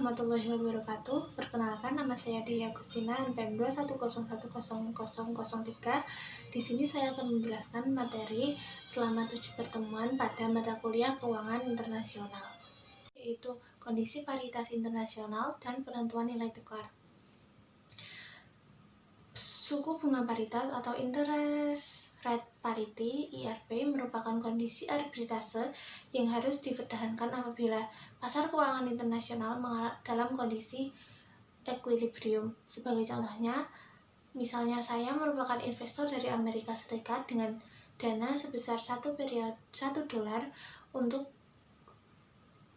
warahmatullahi wabarakatuh. Perkenalkan, nama saya Dia Agustina, NPM 210100003. Di sini saya akan menjelaskan materi selama 7 pertemuan pada mata kuliah Keuangan Internasional, yaitu kondisi paritas internasional dan penentuan nilai tukar. Suku bunga paritas atau interest rate parity (IRP) merupakan kondisi arbitrase yang harus dipertahankan apabila pasar keuangan internasional dalam kondisi equilibrium. Sebagai contohnya, misalnya saya merupakan investor dari Amerika Serikat dengan dana sebesar $1 untuk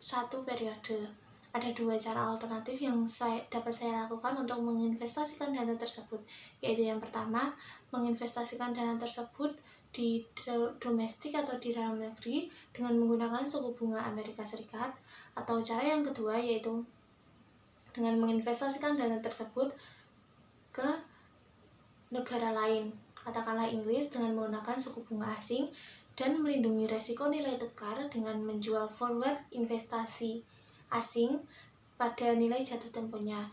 1 periode. Ada 2 cara alternatif yang dapat saya lakukan untuk menginvestasikan dana tersebut, yaitu yang pertama, menginvestasikan dana tersebut di domestik atau di dalam negeri dengan menggunakan suku bunga Amerika Serikat, atau cara yang kedua yaitu dengan menginvestasikan dana tersebut ke negara lain, katakanlah Inggris, dengan menggunakan suku bunga asing dan melindungi resiko nilai tukar dengan menjual forward investasi asing pada nilai jatuh temponya.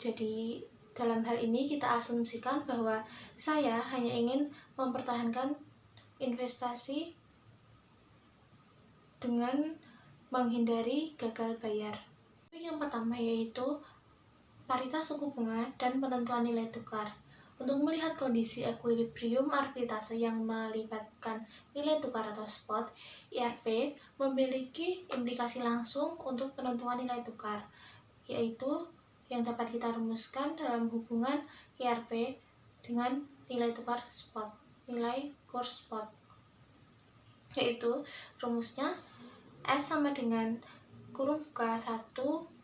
Jadi dalam hal ini kita asumsikan bahwa saya hanya ingin mempertahankan investasi dengan menghindari gagal bayar. Yang pertama yaitu paritas suku bunga dan penentuan nilai tukar. Untuk melihat kondisi equilibrium arbitrase yang melibatkan nilai tukar atau spot, IRP memiliki implikasi langsung untuk penentuan nilai tukar, yaitu yang dapat kita rumuskan dalam hubungan IRP dengan nilai tukar spot, nilai kurs spot, yaitu rumusnya S sama dengan kurung buka 1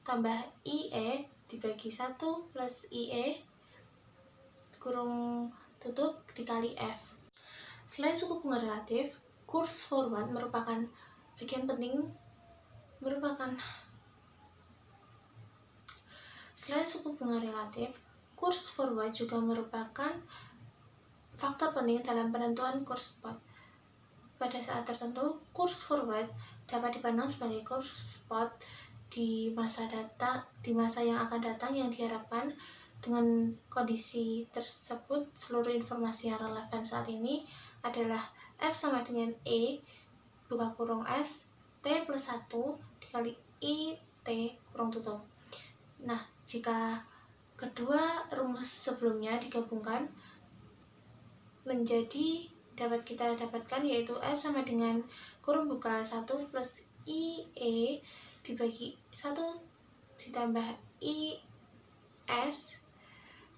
tambah IE dibagi 1 plus IE kurung tutup dikali F. Selain suku bunga relatif, kurs forward merupakan bagian penting Selain suku bunga relatif, kurs forward juga merupakan faktor penting dalam penentuan kurs spot. Pada saat tertentu, kurs forward dapat dipandang sebagai kurs spot di masa yang akan datang yang diharapkan. Dengan kondisi tersebut, seluruh informasi yang relevan saat ini adalah F sama dengan E buka kurung S T plus 1 dikali I T kurung tutup. Nah, jika kedua rumus sebelumnya digabungkan menjadi dapat kita dapatkan yaitu S sama dengan kurung buka 1 plus IE dibagi 1 ditambah IS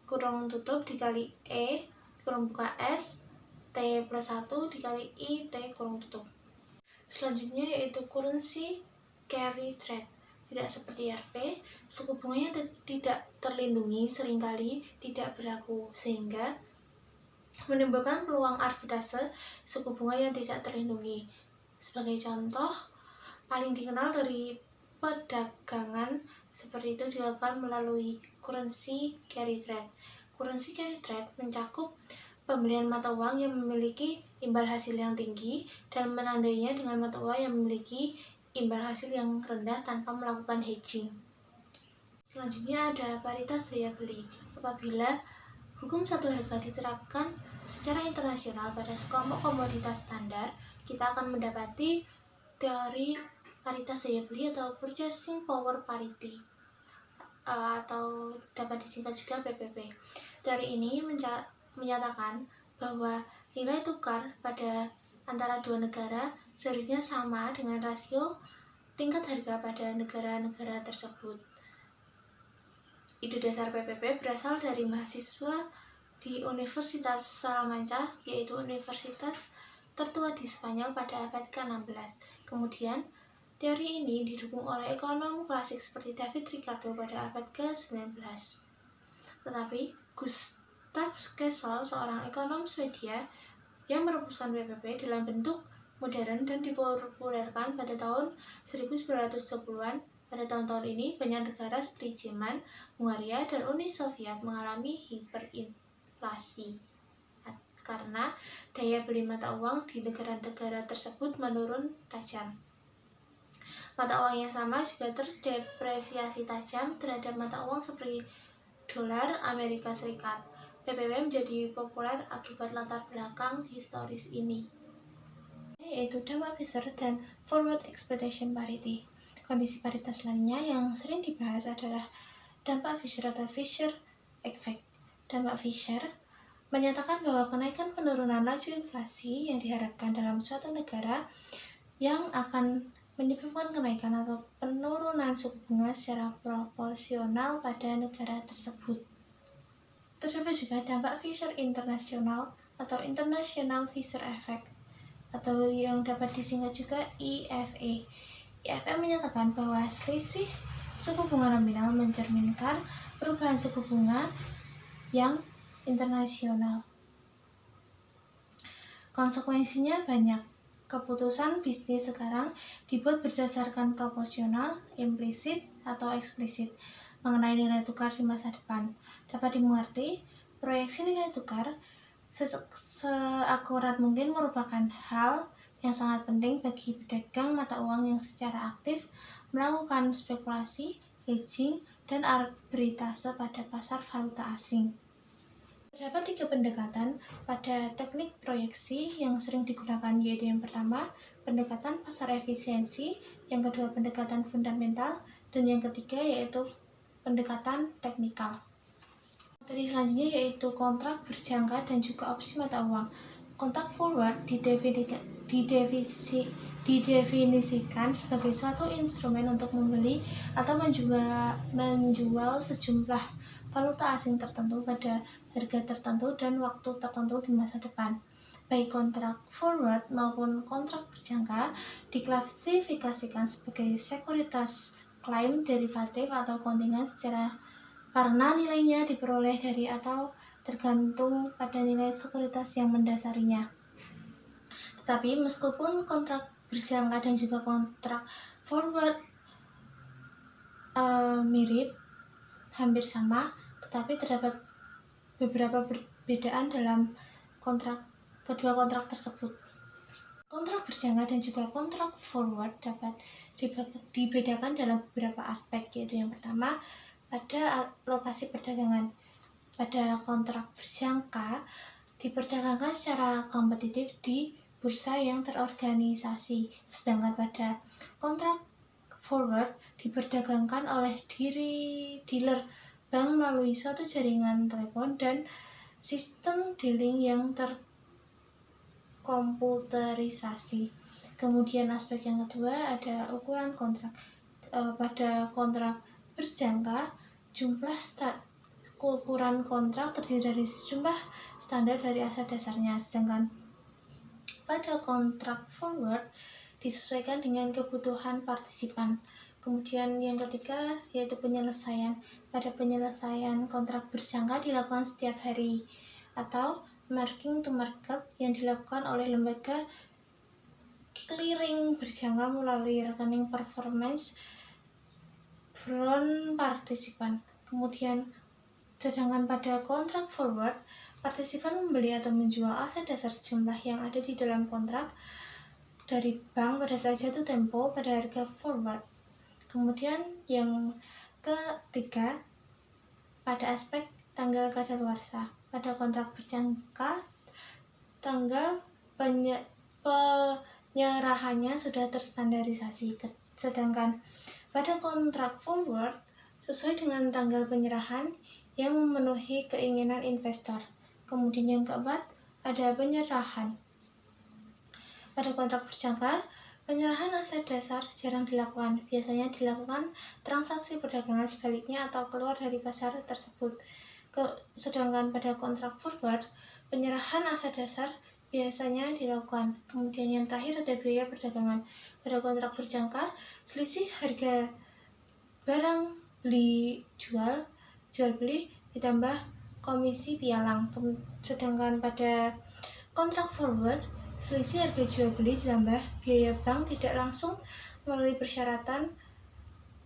kurung tutup dikali E kurung buka S T plus 1 dikali I T kurung tutup. Selanjutnya yaitu currency carry trade. Tidak seperti IRP, suku bunganya tidak terlindungi seringkali tidak berlaku, sehingga menimbulkan peluang arbitrase suku bunga yang tidak terlindungi. Sebagai contoh, paling dikenal dari perdagangan seperti itu dilakukan melalui currency carry trade. Currency carry trade mencakup pembelian mata uang yang memiliki imbal hasil yang tinggi dan menandainya dengan mata uang yang memiliki imbal hasil yang rendah tanpa melakukan hedging. Selanjutnya ada paritas daya beli. Apabila hukum satu harga diterapkan secara internasional pada sekelompok komoditas standar, kita akan mendapati teori paritas daya beli atau purchasing power parity, atau dapat disingkat juga PPP. Teori ini menyatakan bahwa nilai tukar pada antara dua negara seharusnya sama dengan rasio tingkat harga pada negara-negara tersebut. Ide dasar PPP berasal dari mahasiswa di Universitas Salamanca, yaitu universitas tertua di Spanyol pada abad ke-16. Kemudian, teori ini didukung oleh ekonom klasik seperti David Ricardo pada abad ke-19. Tetapi, Gustav Kessel, seorang ekonom Swedia yang merumuskan PPP dalam bentuk modern dan dipopulerkan pada tahun 1920-an. Pada tahun-tahun ini, banyak negara seperti Jerman, Hungaria, dan Uni Soviet mengalami hiperinflasi karena daya beli mata uang di negara-negara tersebut menurun tajam. mata uang yang sama juga terdepresiasi tajam terhadap mata uang seperti dolar Amerika Serikat. PPW menjadi populer akibat latar belakang historis ini, yaitu dampak Fisher dan forward expectation parity. Kondisi paritas lainnya yang sering dibahas adalah dampak Fisher atau Fisher effect. Dampak Fisher menyatakan bahwa kenaikan penurunan laju inflasi yang diharapkan dalam suatu negara yang akan menyebabkan kenaikan atau penurunan suku bunga secara proporsional pada negara tersebut. Terdapat juga dampak Fisher internasional atau International Fisher Effect, atau yang dapat disingkat juga IFE. IFE menyatakan bahwa selisih suku bunga nominal mencerminkan perubahan suku bunga yang internasional. Konsekuensinya banyak. Keputusan bisnis sekarang dibuat berdasarkan proporsional, implisit, atau eksplisit mengenai nilai tukar di masa depan. Dapat dimengerti, proyeksi nilai tukar seakurat mungkin merupakan hal yang sangat penting bagi pedagang mata uang yang secara aktif melakukan spekulasi, hedging, dan arbitrase pada pasar valuta asing. Terdapat 3 pendekatan pada teknik proyeksi yang sering digunakan, yaitu yang pertama, pendekatan pasar efisiensi, yang kedua, pendekatan fundamental, dan yang ketiga yaitu pendekatan teknikal. Materi selanjutnya yaitu kontrak berjangka dan juga opsi mata uang. Kontrak forward didefinisikan sebagai suatu instrumen untuk membeli atau menjual sejumlah valuta asing tertentu pada harga tertentu dan waktu tertentu di masa depan. Baik kontrak forward maupun kontrak berjangka diklasifikasikan sebagai sekuritas klaim derivatif atau kontingen karena nilainya diperoleh dari atau tergantung pada nilai sekuritas yang mendasarinya. Tetapi meskipun kontrak berjangka dan juga kontrak forward mirip, hampir sama, tetapi terdapat beberapa perbedaan dalam kedua kontrak tersebut. Kontrak berjangka dan juga kontrak forward dapat dibedakan dalam beberapa aspek, yaitu yang pertama pada lokasi perdagangan. Pada kontrak berjangka diperdagangkan secara kompetitif di bursa yang terorganisasi, sedangkan pada kontrak forward diperdagangkan oleh dealer bank melalui suatu jaringan telepon dan sistem dealing yang terkomputerisasi. Kemudian aspek yang kedua ada ukuran kontrak. Pada kontrak berjangka, ukuran kontrak terdiri dari sejumlah standar dari aset dasarnya, sedangkan pada kontrak forward disesuaikan dengan kebutuhan partisipan. Kemudian yang ketiga yaitu penyelesaian. Pada penyelesaian kontrak berjangka dilakukan setiap hari atau marking to market yang dilakukan oleh lembaga clearing berjangka melalui rekening performance bond partisipan. Kemudian sedangkan pada kontrak forward, partisipan membeli atau menjual aset dasar sejumlah yang ada di dalam kontrak dari bank pada saat jatuh tempo pada harga forward. Kemudian yang ketiga pada aspek tanggal kadaluarsa. Pada kontrak berjangka, tanggal penyerahannya sudah terstandarisasi, sedangkan pada kontrak forward sesuai dengan tanggal penyerahan yang memenuhi keinginan investor. Kemudian yang keempat ada penyerahan. Pada kontrak berjangka, penyerahan aset dasar jarang dilakukan. Biasanya dilakukan transaksi perdagangan sebaliknya atau keluar dari pasar tersebut. Sedangkan pada kontrak forward, penyerahan aset dasar biasanya dilakukan. Kemudian yang terakhir ada biaya perdagangan. Pada kontrak berjangka, selisih harga barang jual beli ditambah komisi pialang. Sedangkan pada kontrak forward, selisih harga jual beli ditambah biaya bank tidak langsung melalui persyaratan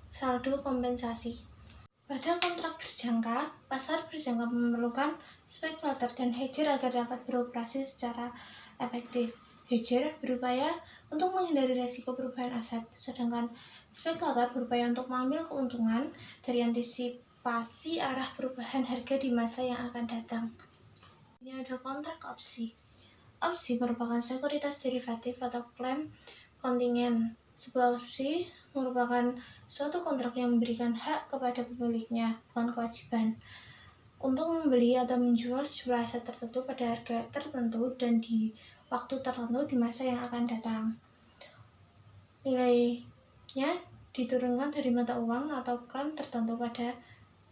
saldo kompensasi. Pada kontrak berjangka, pasar berjangka memerlukan spekulator dan hedger agar dapat beroperasi secara efektif. hedger berupaya untuk menghindari resiko perubahan aset, sedangkan spekulator berupaya untuk mengambil keuntungan dari antisipasi arah perubahan harga di masa yang akan datang. Ini ada kontrak opsi. Opsi merupakan sekuritas derivatif atau klaim kontingen. Sebuah opsi merupakan suatu kontrak yang memberikan hak kepada pemiliknya, bukan kewajiban, untuk membeli atau menjual sejumlah aset tertentu pada harga tertentu dan di waktu tertentu di masa yang akan datang. Nilainya diturunkan dari mata uang atau klaim tertentu pada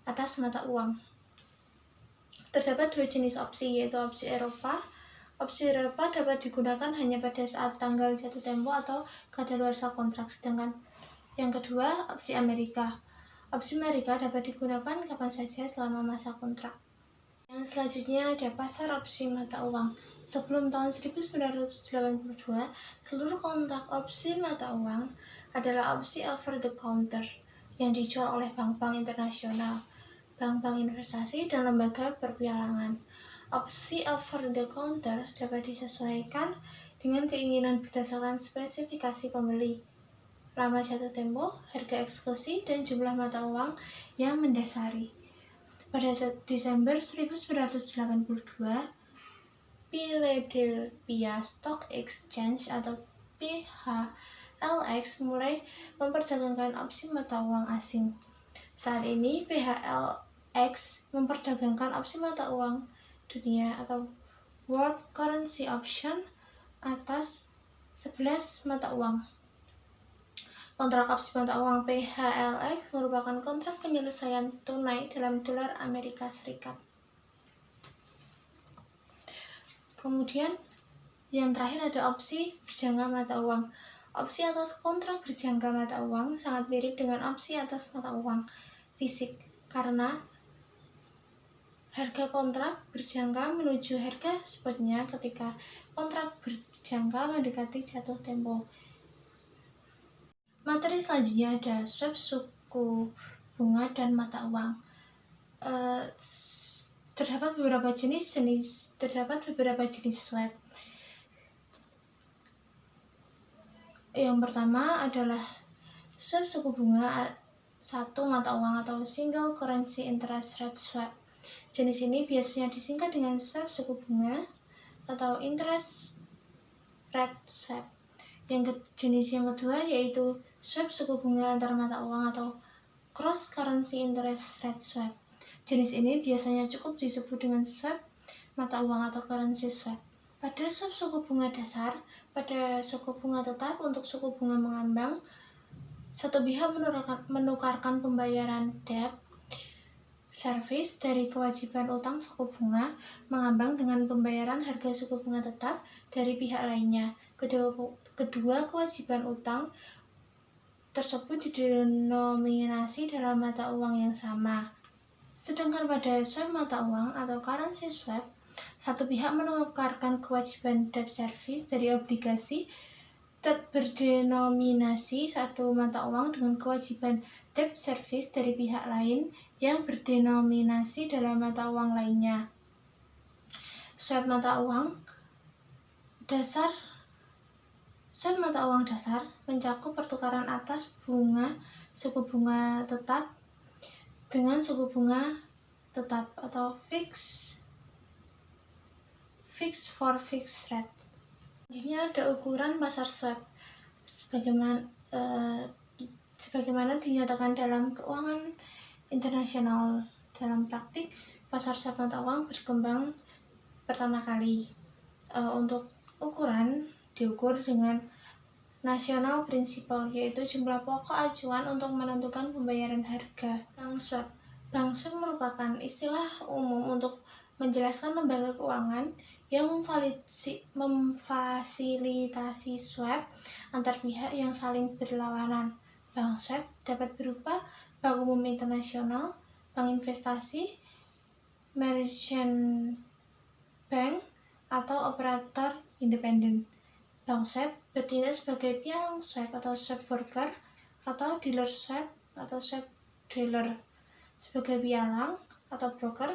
atas mata uang. Terdapat dua jenis opsi, yaitu opsi Eropa. Opsi Eropa dapat digunakan hanya pada saat tanggal jatuh tempo atau kadaluarsa kontrak, sedangkan yang kedua opsi Amerika. Opsi Amerika dapat digunakan kapan saja selama masa kontrak. Yang selanjutnya ada pasar opsi mata uang. Sebelum tahun 1982, seluruh kontrak opsi mata uang adalah opsi over the counter yang dijual oleh bank-bank internasional, bank-bank investasi, dan lembaga perpialangan. Opsi over the counter dapat disesuaikan dengan keinginan berdasarkan spesifikasi pembeli, lama jatuh tempo, harga eksekusi, dan jumlah mata uang yang mendasari. Pada Desember 1982, Philadelphia Stock Exchange atau PHLX mulai memperdagangkan opsi mata uang asing. Saat ini PHLX memperdagangkan opsi mata uang dunia atau World Currency Option atas 11 mata uang. Kontrak opsi mata uang PHLX merupakan kontrak penyelesaian tunai dalam dolar Amerika Serikat. Kemudian yang terakhir ada opsi berjangka mata uang. Opsi atas kontrak berjangka mata uang sangat mirip dengan opsi atas mata uang fisik karena harga kontrak berjangka menuju harga spotnya ketika kontrak berjangka mendekati jatuh tempo. Materi selanjutnya ada swap suku bunga dan mata uang. Terdapat beberapa jenis swap. Yang pertama adalah swap suku bunga satu mata uang atau single currency interest rate swap. Jenis ini biasanya disingkat dengan swap suku bunga atau interest rate swap. Jenis yang kedua yaitu swap suku bunga antar mata uang atau cross currency interest rate swap. Jenis ini biasanya cukup disebut dengan swap mata uang atau currency swap. Pada swap suku bunga dasar, pada suku bunga tetap untuk suku bunga mengambang, satu pihak menukarkan pembayaran debt service dari kewajiban utang suku bunga mengambang dengan pembayaran harga suku bunga tetap dari pihak lainnya. Kedua kewajiban utang tersebut didenominasi dalam mata uang yang sama. Sedangkan pada swap mata uang atau currency swap, satu pihak menukarkan kewajiban debt service dari obligasi berdenominasi satu mata uang dengan kewajiban debt service dari pihak lain yang berdenominasi dalam mata uang lainnya. Swap mata uang dasar mencakup pertukaran atas suku bunga tetap dengan suku bunga tetap atau fixed for fixed rate. Selanjutnya ada ukuran pasar swap. Sebagaimana dinyatakan dalam keuangan internasional, dalam praktik pasar swap mata uang berkembang pertama kali. Untuk ukuran diukur dengan national principle, yaitu jumlah pokok acuan untuk menentukan pembayaran harga. Bank swap merupakan istilah umum untuk menjelaskan lembaga keuangan yang memfasilitasi swap antar pihak yang saling berlawanan. Bank swap dapat berupa bank umum internasional, bank investasi, merchant bank, atau operator independen. Bank swap bertindak sebagai pialang swap atau swap broker, atau dealer swap atau swap dealer. Sebagai pialang atau broker,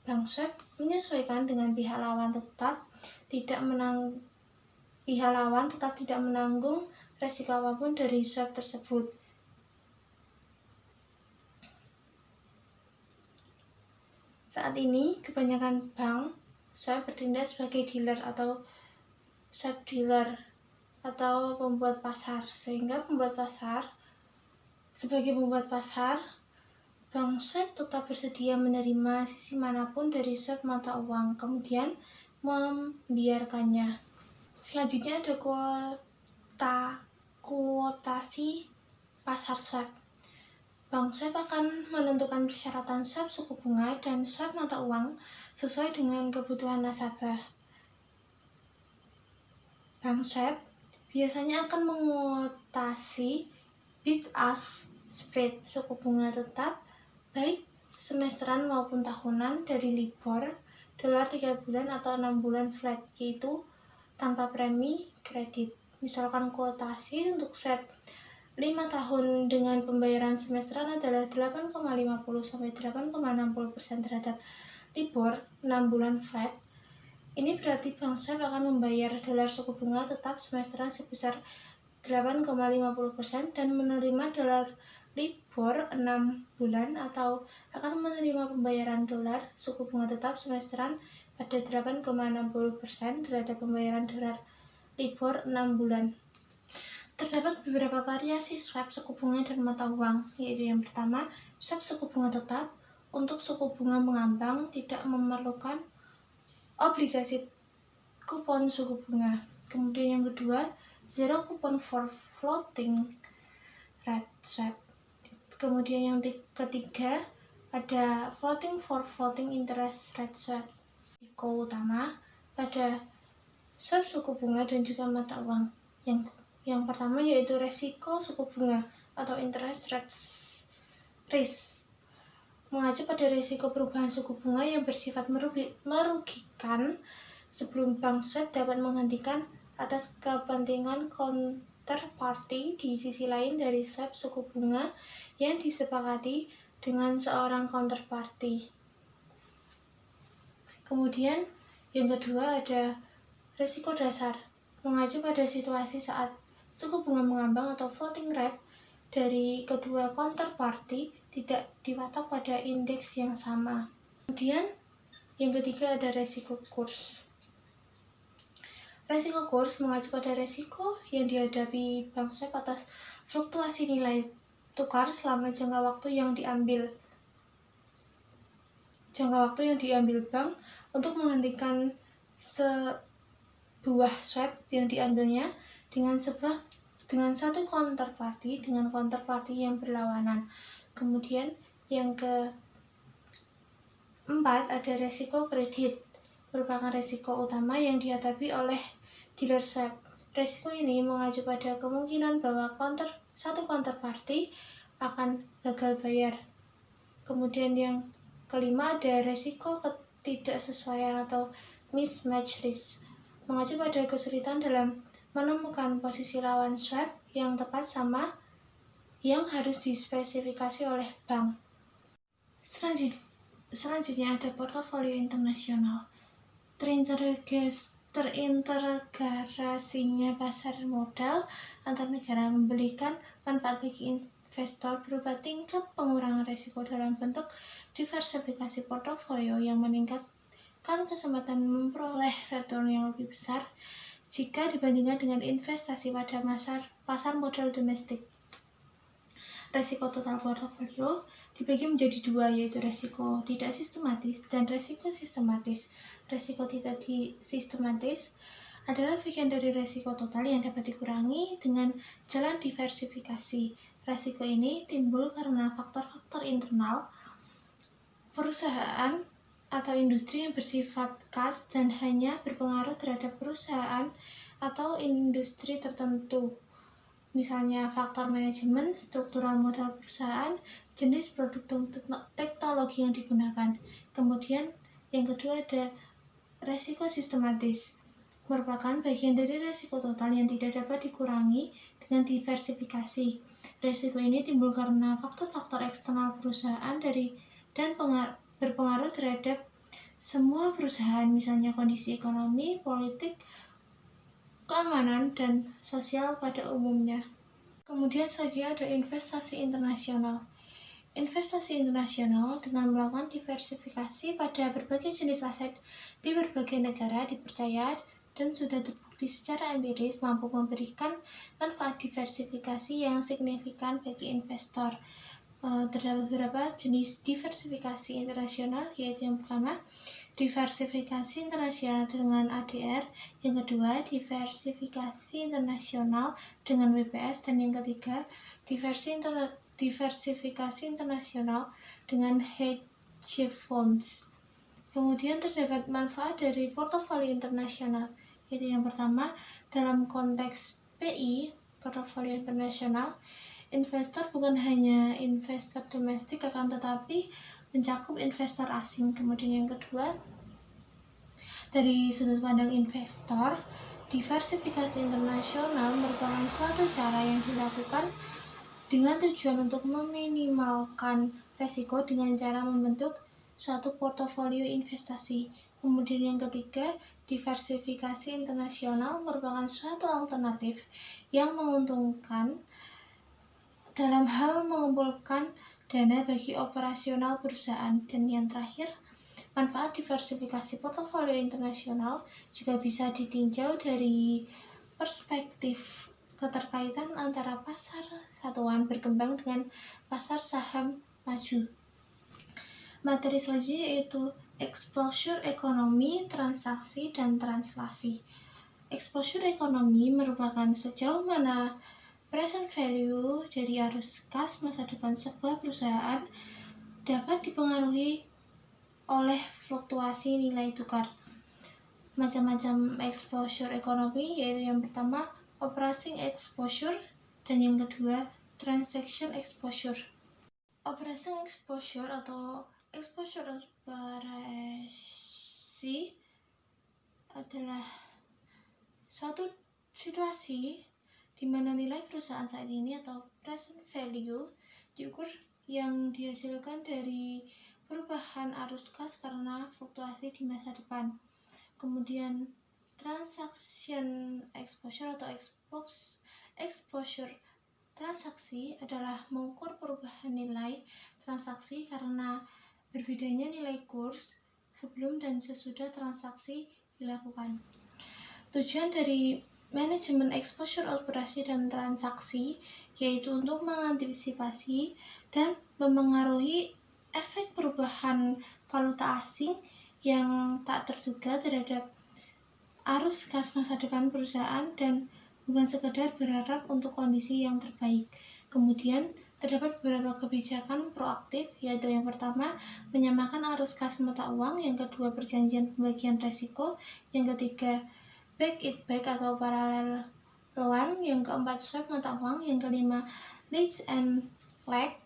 bank swap menyesuaikan dengan pihak lawan tetap tidak pihak lawan tetap tidak menanggung resiko apapun dari swap tersebut. Saat ini, kebanyakan bank swap bertindak sebagai dealer atau swap dealer atau pembuat pasar, sehingga sebagai pembuat pasar, bank swap tetap bersedia menerima sisi manapun dari swap mata uang, kemudian membiarkannya. Selanjutnya ada kuotasi pasar swap. Bank swap akan menentukan persyaratan swap suku bunga dan swap mata uang sesuai dengan kebutuhan nasabah. Bank swap biasanya akan menguotasi bid-ask spread suku bunga tetap baik semesteran maupun tahunan dari LIBOR, dolar 3 bulan atau 6 bulan flat, yaitu tanpa premi kredit. Misalkan kuotasi untuk swap 5 tahun dengan pembayaran semesteran adalah 8,50 sampai 8,60% terhadap LIBOR 6 bulan flat. Ini berarti bank swap akan membayar dolar suku bunga tetap semesteran sebesar 8,50% dan menerima dolar LIBOR 6 bulan atau akan menerima pembayaran dolar suku bunga tetap semesteran pada 8,60% terhadap pembayaran dolar LIBOR 6 bulan. Terdapat beberapa variasi swap suku bunga dan mata uang, yaitu yang pertama, swap suku bunga tetap. Untuk suku bunga mengambang tidak memerlukan obligasi kupon suku bunga. Kemudian yang kedua, zero coupon for floating rate swap. Kemudian yang ketiga, ada floating for floating interest rate swap. Risiko utama pada swap suku bunga dan juga mata uang. Yang pertama yaitu resiko suku bunga atau interest rate risk. Mengacu pada risiko perubahan suku bunga yang bersifat merugikan sebelum bank swap dapat menghentikan atas kepentingan counterparty di sisi lain dari swap suku bunga yang disepakati dengan seorang counterparty. Kemudian yang kedua ada risiko dasar. Mengacu pada situasi saat suku bunga mengambang atau floating rate dari kedua counterparty tidak dipatok pada indeks yang sama. Kemudian yang ketiga ada resiko kurs. Resiko kurs mengacu pada resiko yang dihadapi bank swap atas fluktuasi nilai tukar selama jangka waktu yang diambil bank untuk menghentikan sebuah swap yang diambilnya dengan satu counterparty dengan counterparty yang berlawanan. Kemudian yang keempat ada resiko kredit, merupakan resiko utama yang dihadapi oleh dealer swap. Resiko ini mengacu pada kemungkinan bahwa satu counterparty akan gagal bayar. Kemudian yang kelima ada resiko ketidaksesuaian atau mismatch risk, mengacu pada kesulitan dalam menemukan posisi lawan swap yang tepat sama yang harus dispesifikasi oleh bank. Selanjutnya ada portofolio internasional. Terintegrasinya pasar modal antar negara memberikan manfaat bagi investor berupa tingkat pengurangan risiko dalam bentuk diversifikasi portofolio yang meningkatkan kesempatan memperoleh return yang lebih besar jika dibandingkan dengan investasi pada pasar modal domestik. Risiko total portofolio dibagi menjadi dua, yaitu risiko tidak sistematis dan risiko sistematis. Risiko tidak sistematis adalah bagian dari risiko total yang dapat dikurangi dengan jalan diversifikasi. Risiko ini timbul karena faktor-faktor internal perusahaan atau industri yang bersifat khas dan hanya berpengaruh terhadap perusahaan atau industri tertentu. Misalnya faktor manajemen, struktural modal perusahaan, jenis produk teknologi yang digunakan. Kemudian yang kedua ada resiko sistematis, merupakan bagian dari resiko total yang tidak dapat dikurangi dengan diversifikasi. Resiko ini timbul karena faktor-faktor eksternal perusahaan dan berpengaruh terhadap semua perusahaan, misalnya kondisi ekonomi, politik, keamanan, dan sosial pada umumnya. Kemudian selanjutnya ada investasi internasional. Investasi internasional dengan melakukan diversifikasi pada berbagai jenis aset di berbagai negara dipercaya dan sudah terbukti secara empiris mampu memberikan manfaat diversifikasi yang signifikan bagi investor. Terdapat beberapa jenis diversifikasi internasional, yaitu yang pertama diversifikasi internasional dengan ADR, yang kedua diversifikasi internasional dengan WPS, dan yang ketiga diversifikasi internasional dengan hedge funds. Kemudian terdapat manfaat dari portofolio internasional, yaitu yang pertama dalam konteks PI, portofolio internasional, investor bukan hanya investor domestik akan tetapi mencakup investor asing. Kemudian yang kedua, dari sudut pandang investor, diversifikasi internasional merupakan suatu cara yang dilakukan dengan tujuan untuk meminimalkan resiko dengan cara membentuk suatu portofolio investasi. Kemudian yang ketiga, diversifikasi internasional merupakan suatu alternatif yang menguntungkan dalam hal mengumpulkan dana bagi operasional perusahaan. Dan yang terakhir, manfaat diversifikasi portofolio internasional juga bisa ditinjau dari perspektif keterkaitan antara pasar satuan berkembang dengan pasar saham maju. Materi selanjutnya yaitu exposure ekonomi, transaksi, dan translasi. Exposure ekonomi merupakan sejauh mana present value dari arus kas masa depan sebuah perusahaan dapat dipengaruhi oleh fluktuasi nilai tukar. Macam-macam exposure ekonomi, yaitu yang pertama operating exposure dan yang kedua transaction exposure. Operating exposure atau exposure operasi adalah suatu situasi di mana nilai perusahaan saat ini atau present value diukur yang dihasilkan dari perubahan arus kas karena fluktuasi di masa depan. Kemudian transaction exposure atau exposure transaksi adalah mengukur perubahan nilai transaksi karena berbedanya nilai kurs sebelum dan sesudah transaksi dilakukan. Tujuan dari manajemen exposure operasi dan transaksi yaitu untuk mengantisipasi dan memengaruhi efek perubahan valuta asing yang tak terduga terhadap arus kas masa depan perusahaan dan bukan sekedar berharap untuk kondisi yang terbaik. Kemudian terdapat beberapa kebijakan proaktif, yaitu yang pertama menyamakan arus kas mata uang, yang kedua perjanjian pembagian resiko, yang ketiga back it back atau paralel loan, yang keempat swap mata uang, yang kelima leads and lag,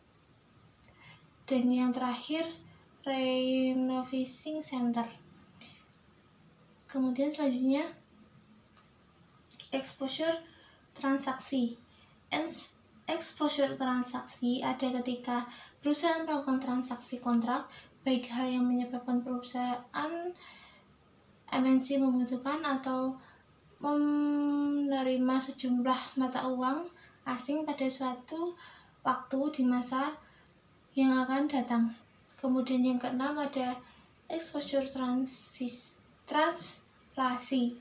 dan yang terakhir renovation center. Kemudian selanjutnya exposure transaksi. Exposure transaksi ada ketika perusahaan melakukan transaksi kontrak, baik hal yang menyebabkan perusahaan MNC membutuhkan atau menerima sejumlah mata uang asing pada suatu waktu di masa yang akan datang. Kemudian yang keenam ada exposure translasi.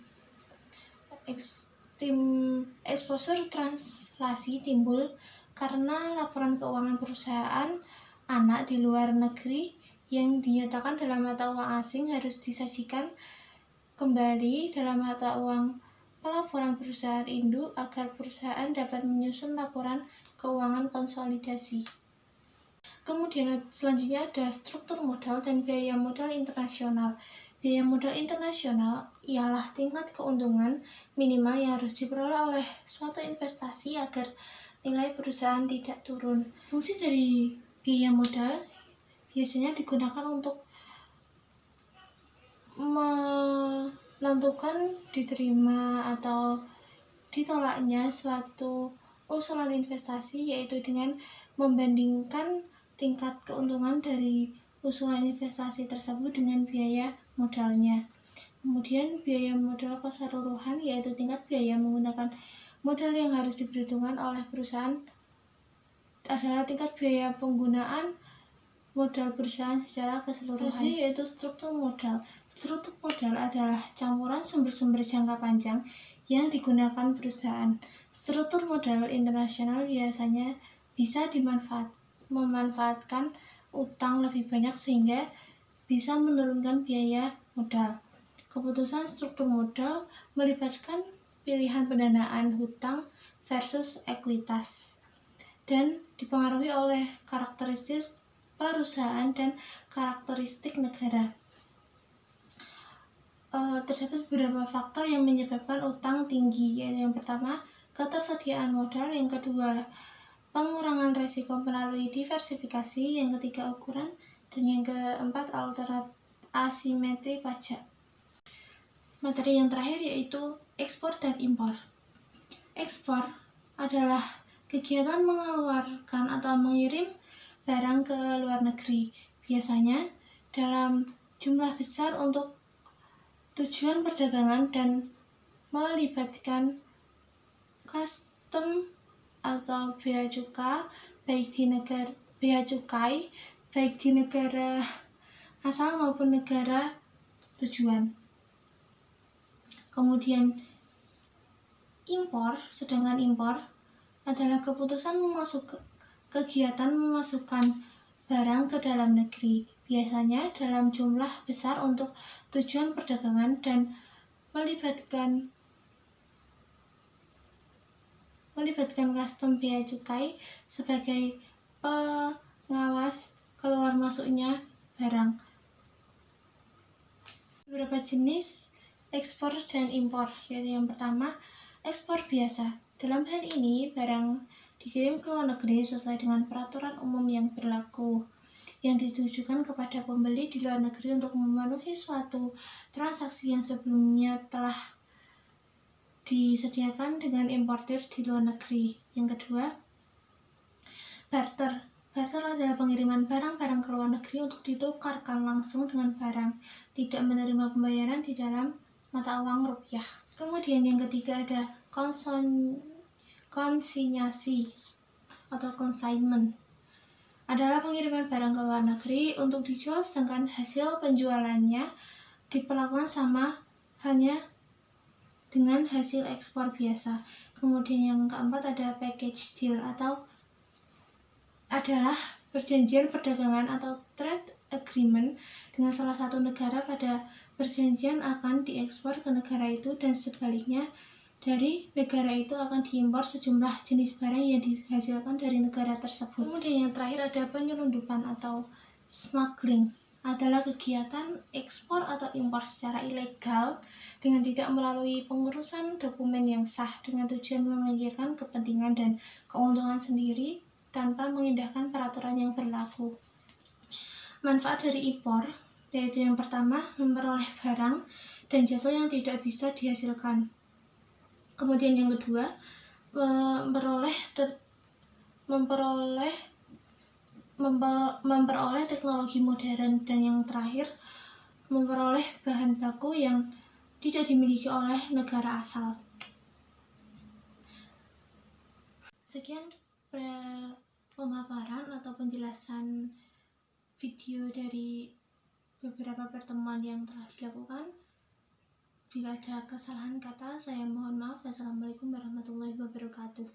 Exposure translasi timbul karena laporan keuangan perusahaan anak di luar negeri yang dinyatakan dalam mata uang asing harus disajikan kembali dalam mata uang pelaporan perusahaan induk agar perusahaan dapat menyusun laporan keuangan konsolidasi. Kemudian selanjutnya ada struktur modal dan biaya modal internasional. Biaya modal internasional ialah tingkat keuntungan minimal yang harus diperoleh oleh suatu investasi agar nilai perusahaan tidak turun. Fungsi dari biaya modal biasanya digunakan untuk menentukan diterima atau ditolaknya suatu usulan investasi, yaitu dengan membandingkan tingkat keuntungan dari usulan investasi tersebut dengan biaya modalnya. Kemudian biaya modal keseluruhan, yaitu tingkat biaya menggunakan modal yang harus diperhitungkan oleh perusahaan, adalah tingkat biaya penggunaan modal perusahaan secara keseluruhan. Selanjutnya yaitu struktur modal. Struktur modal adalah campuran sumber-sumber jangka panjang yang digunakan perusahaan. Struktur modal internasional biasanya bisa memanfaatkan utang lebih banyak sehingga bisa menurunkan biaya modal. Keputusan struktur modal melibatkan pilihan pendanaan hutang versus ekuitas dan dipengaruhi oleh karakteristik perusahaan dan karakteristik negara. Terdapat beberapa faktor yang menyebabkan utang tinggi, yaitu yang pertama, ketersediaan modal, yang kedua, pengurangan risiko melalui diversifikasi, yang ketiga, ukuran, dan yang keempat, asimetri pajak. Materi yang terakhir yaitu ekspor dan impor. Ekspor adalah kegiatan mengeluarkan atau mengirim barang ke luar negeri, biasanya dalam jumlah besar untuk tujuan perdagangan dan melibatkan custom atau bea cukai baik di negara asal maupun negara tujuan. Kemudian sedangkan impor adalah kegiatan memasukkan barang ke dalam negeri, biasanya dalam jumlah besar untuk tujuan perdagangan dan melibatkan custom bea cukai sebagai pengawas keluar masuknya barang. Beberapa jenis ekspor dan impor, yaitu yang pertama, ekspor biasa. Dalam hal ini, barang dikirim ke luar negeri sesuai dengan peraturan umum yang berlaku, yang ditujukan kepada pembeli di luar negeri untuk memenuhi suatu transaksi yang sebelumnya telah disediakan dengan importir di luar negeri. Yang kedua, barter. Barter adalah pengiriman barang-barang ke luar negeri untuk ditukarkan langsung dengan barang, tidak menerima pembayaran di dalam mata uang rupiah. Kemudian yang ketiga ada konsinyasi atau consignment, adalah pengiriman barang ke luar negeri untuk dijual sedangkan hasil penjualannya diperlakukan sama hanya dengan hasil ekspor biasa. Kemudian yang keempat ada package deal adalah perjanjian perdagangan atau trade agreement dengan salah satu negara. Pada perjanjian akan diekspor ke negara itu dan sebaliknya dari negara itu akan diimpor sejumlah jenis barang yang dihasilkan dari negara tersebut. Kemudian yang terakhir ada penyelundupan atau smuggling, adalah kegiatan ekspor atau impor secara ilegal dengan tidak melalui pengurusan dokumen yang sah dengan tujuan memikirkan kepentingan dan keuntungan sendiri tanpa mengindahkan peraturan yang berlaku. Manfaat dari impor yaitu yang pertama, memperoleh barang dan jasa yang tidak bisa dihasilkan. Kemudian yang kedua, memperoleh teknologi modern, dan yang terakhir, memperoleh bahan baku yang tidak dimiliki oleh negara asal. Sekian pemaparan atau penjelasan video dari beberapa pertemuan yang telah dilakukan. Bila ada kesalahan kata, saya mohon maaf. Wassalamualaikum warahmatullahi wabarakatuh.